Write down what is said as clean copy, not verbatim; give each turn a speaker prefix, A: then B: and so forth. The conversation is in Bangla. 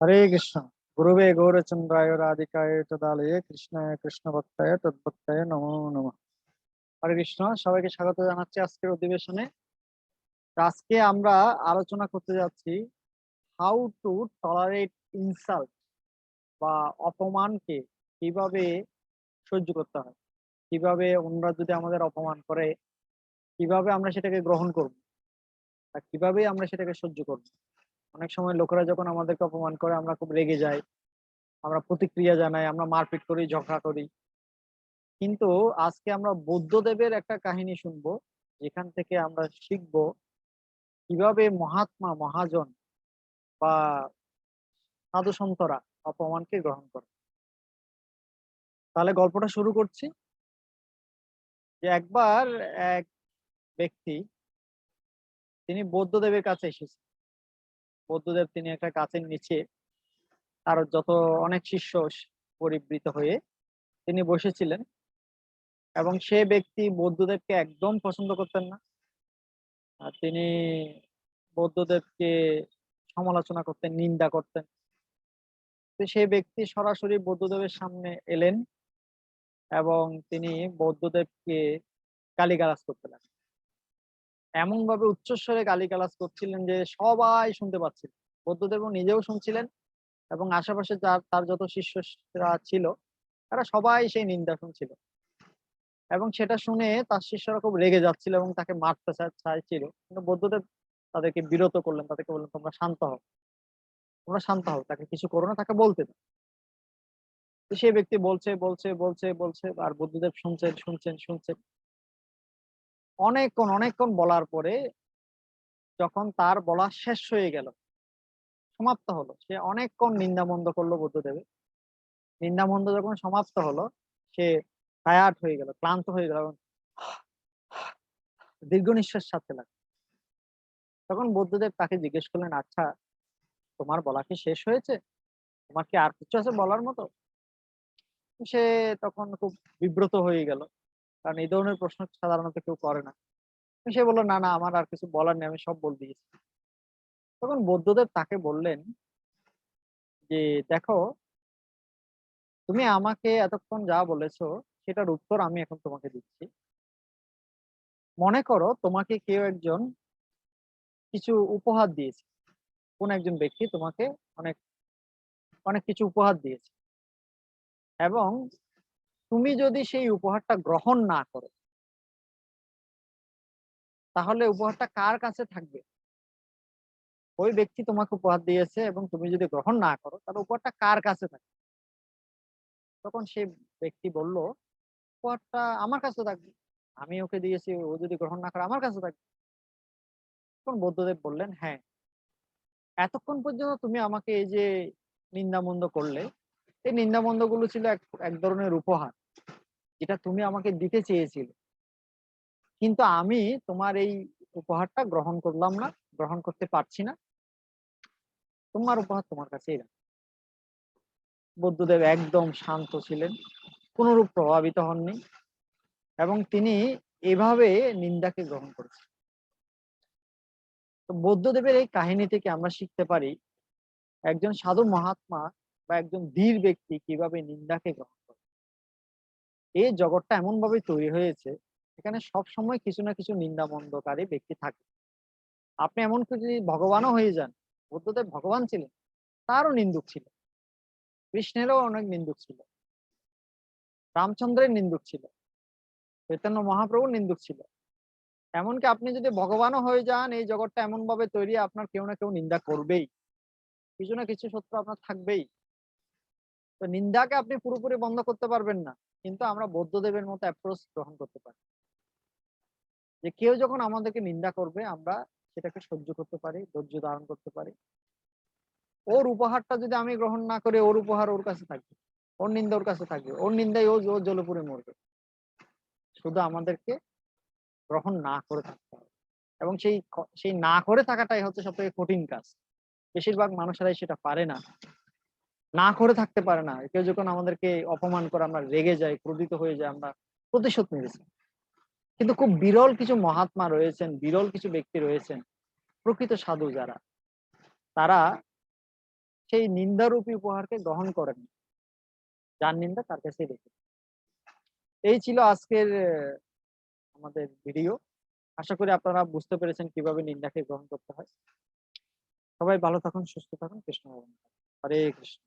A: হরে কৃষ্ণ। গুরুবে গৌরচন্দ্রায় রাধিকায় তদালয়ে কৃষ্ণায় কৃষ্ণ ভক্তায় তদ্ভক্তায় নমো নমঃ। হরে কৃষ্ণ, সবাইকে স্বাগত জানাচ্ছি আজকের অধিবেশনে। তো আজকে আমরা আলোচনা করতে যাচ্ছি হাউ টু টলারেট ইনসাল্ট বা অপমানকে কিভাবে সহ্য করতে হয়, কিভাবে অন্যরা যদি আমাদের অপমান করে কিভাবে আমরা সেটাকে গ্রহণ করব আর কিভাবে আমরা সেটাকে সহ্য করব। অনেক সময় লোকেরা যখন আমাদেরকে অপমান করে আমরা খুব রেগে যাই, আমরা প্রতিক্রিয়া জানাই, আমরা মারপিট করি, ঝগড়া করি। কিন্তু আজকে আমরা বৌদ্ধদেবের একটা কাহিনী শুনবো, যেখান থেকে আমরা শিখবো কিভাবে মহাত্মা মহাজন বা সাধু সন্তরা অপমানকে গ্রহণ করে। তাহলে গল্পটা শুরু করছি। যে একবার এক ব্যক্তি, তিনি বৌদ্ধদেবের কাছে এসেছেন। বৌদ্ধদেব তিনি একটা গাছের নিচে তার যত অনেক শিষ্য পরিবৃত হয়ে তিনি বসেছিলেন, এবং সে ব্যক্তি বৌদ্ধদেবকে একদম পছন্দ করতেন না। আর তিনি বৌদ্ধদেবকে সমালোচনা করতেন, নিন্দা করতেন। তো সেই ব্যক্তি সরাসরি বৌদ্ধদেবের সামনে এলেন এবং তিনি বৌদ্ধদেবকে গালিগালাজ করতে লাগলেন। এমন ভাবে উচ্চস্বরে গালিগালাজ করছিলেন যে সবাই শুনতে পাচ্ছিল, বৌদ্ধদেব নিজেও শুনছিলেন এবং আশেপাশে তার যত শিষ্যরা ছিল তারা সবাই সেই নিন্দা শুনছিল। এবং সেটা শুনে তার শিষ্যরা খুব রেগে যাচ্ছিল এবং তাকে মারতে চাইছিল, কিন্তু বৌদ্ধদেব তাদেরকে বিরত করলেন, তাদেরকে বললেন তোমরা শান্ত হও, তোমরা শান্ত হও, তাকে কিছু করো না, তাকে বলতে দাও। তো সে ব্যক্তি বলছে বলছে বলছে বলছে আর বুদ্ধদেব শুনছেন শুনছেন শুনছেন। অনেকক্ষণ অনেকক্ষণ বলার পরে যখন তার বলা শেষ হয়ে গেল, সমাপ্ত হলো, সে অনেকক্ষণ নিন্দামন্দ করলো বুদ্ধদেবের। নিন্দামন্দ যখন সমাপ্ত হলো, সে টায়ার্ড হয়ে গেল, ক্লান্ত হয়ে গেল এবং দীর্ঘ নিঃশ্বাস ছাড়তে লাগলো। তখন বুদ্ধদেব তাকে জিজ্ঞেস করলেন, আচ্ছা তোমার বলা কি শেষ হয়েছে? তোমার কি আর কিছু আছে বলার মতো? সে তখন খুব বিব্রত হয়ে গেল, কারণ এই ধরনের প্রশ্ন সাধারণত কেউ করে না। সে বললো, না না, আমার আর কিছু বলার নেই, আমি সব বল দিয়েছি। তখন বুদ্ধদেব তাকে বললেন যে দেখো, তুমি আমাকে এতক্ষণ যা বলেছো সেটার উত্তর আমি এখন তোমাকে দিচ্ছি। মনে করো তোমাকে কেউ একজন কিছু উপহার দিয়েছে, কোন একজন ব্যক্তি তোমাকে অনেক অনেক কিছু উপহার দিয়েছে, এবং তুমি যদি সেই উপহারটা গ্রহণ না করো তাহলে উপহারটা কার কাছে থাকবে? ওই ব্যক্তি তোমাকে উপহার দিয়েছে এবং তুমি যদি গ্রহণ না করো তাহলে উপহারটা কার কাছে থাকবে? তখন সেই ব্যক্তি বলল, উপহারটা আমার কাছে থাকবে, আমি ওকে দিয়েছি, ও যদি গ্রহণ না করে আমার কাছে থাকবে। তখন বুদ্ধদেব বললেন, হ্যাঁ, এতক্ষণ পর্যন্ত তুমি আমাকে এই যে নিন্দামন্দ করলে, এই নিন্দামন্দ গুলো ছিল এক এক ধরনের উপহার, যেটা তুমি আমাকে দিতে চেয়েছিলে, কিন্তু আমি তোমার এই উপহারটা গ্রহণ করলাম না, গ্রহণ করতে পারছি না, তোমার উপহার তোমার কাছেই রাখো। বুদ্ধদেব একদম শান্ত ছিলেন, কোনরূপ প্রভাবিত হননি, এবং তিনি এভাবে নিন্দাকে গ্রহণ করেছেন। তো বৌদ্ধদেবের এই কাহিনী থেকে আমরা শিখতে পারি একজন সাধু মহাত্মা বা একজন ধীর ব্যক্তি কিভাবে নিন্দাকে গ্রহণ করে। এই জগৎটা এমন ভাবে তৈরি হয়েছে, এখানে সব সময় কিছু না কিছু নিন্দামন্দকারী ব্যক্তি থাকে। আপনি এমনকি যদি ভগবানও হয়ে যান, বুদ্ধদেব ভগবান ছিলেন, তারও নিন্দুক ছিল, কৃষ্ণেরও অনেক নিন্দুক ছিল, রামচন্দ্রের নিন্দুক ছিল, চৈতন্য মহাপ্রভুর নিন্দুক ছিল। এমনকি আপনি যদি ভগবানও হয়ে যান, এই জগৎটা এমন ভাবে তৈরি, আপনার কেউ না কেউ নিন্দা করবেই, কিছু না কিছু শত্রু আপনার থাকবেই। তো নিন্দাকে আপনি পুরোপুরি বন্ধ করতে পারবেন না, কিন্তু আমরা বৌদ্ধদেবের মতো অ্যাপ্রোচ গ্রহণ করতে পারি, যে কেউ যখন আমাদেরকে নিন্দা করবে আমরা সেটাকে সহ্য করতে পারি, ধৈর্য ধারণ করতে পারি। ওর উপহারটা যদি আমি গ্রহণ না করে, ওর উপহার ওর কাছে থাকবে, ওর নিন্দা ওর কাছে থাকবে, ওর নিন্দায় ও জ্বলে পুড়ে মরবে। শুধু আমাদেরকে গ্রহণ না করে থাকতে হবে, এবং সেই সেই না করে থাকাটাই হচ্ছে সব থেকে কঠিন কাজ। বেশিরভাগ মানুষেরাই সেটা পারে না, না করে থাকতে পারে না। কেউ যখন আমাদেরকে অপমান করে আমরা রেগে যাই, ক্রোধিত হয়ে যাই, আমরা প্রতিশোধ নিয়েছি। কিন্তু খুব বিরল কিছু মহাত্মা রয়েছেন, বিরল কিছু ব্যক্তি রয়েছেন, প্রকৃত সাধু যারা, তারা সেই নিন্দারূপী উপহারকে গ্রহণ করেন না। যার নিন্দা তার কাছে রেখে। এই ছিল আজকের আমাদের ভিডিও। আশা করি আপনারা বুঝতে পেরেছেন কিভাবে নিন্দাকে গ্রহণ করতে হয়। সবাই ভালো থাকুন, সুস্থ থাকুন, কৃষ্ণ ভগবান। হরে কৃষ্ণ।